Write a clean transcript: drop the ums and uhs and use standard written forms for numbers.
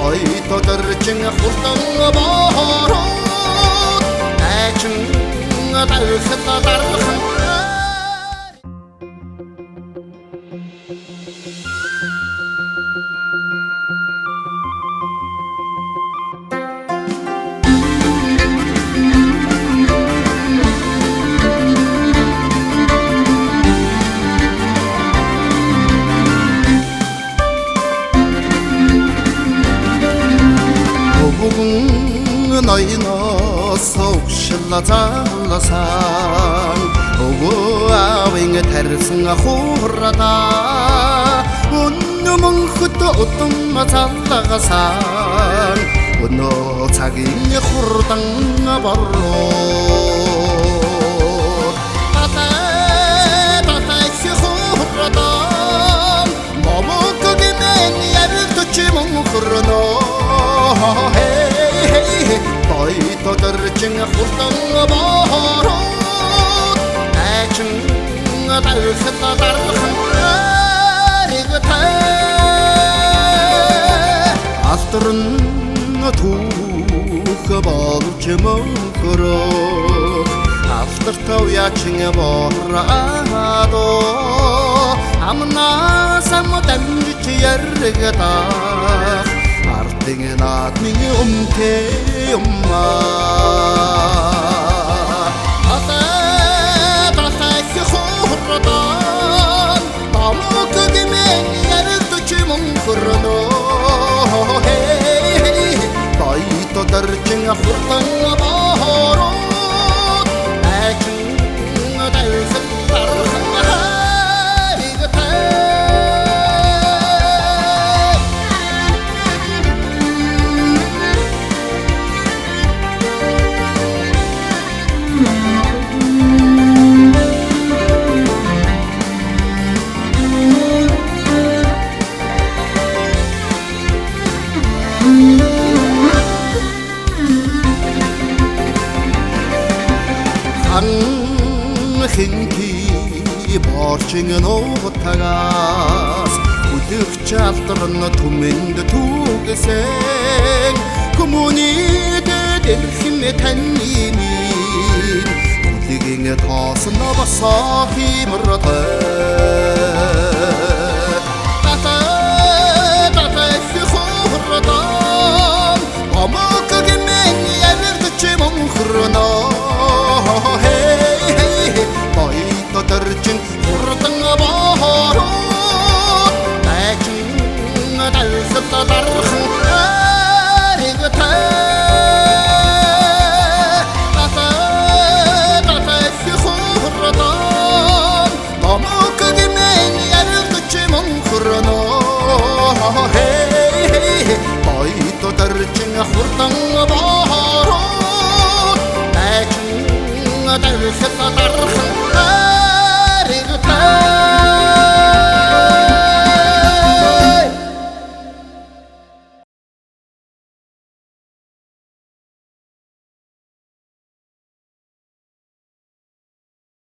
Боёто дэржин хурдан бороо Найчин дарахт дархан 너희노 속실라 잘라상 오고 아윙에 테르승아 호라다 온누멍 흩어 어떤 마잘라가상 온노 자기냐 호르당아 바로 따따따따 호라다 머뭇하게 맨 야를 tou치 멍 호르노 Boyto dэржин хурдан бороо Найчин дарахт дархан Алтарн түүх болж мөнхөрөө Алтартав яачин бораадо Амнаа самдамж яргадаа Артын наадмын өмтэй юмма Атаа хурдан Бамукгэмэн ярдч мөнхөрнө Боёто дэржин хурдан бороо Найчин дарахт дархан Хинки борчин нуутагаас Хүлэгч алдарн түмэнд түгэсэн Хүмүүнийдэд эрхэм таны минь Хүлэгийн тоосно басаа химэртэй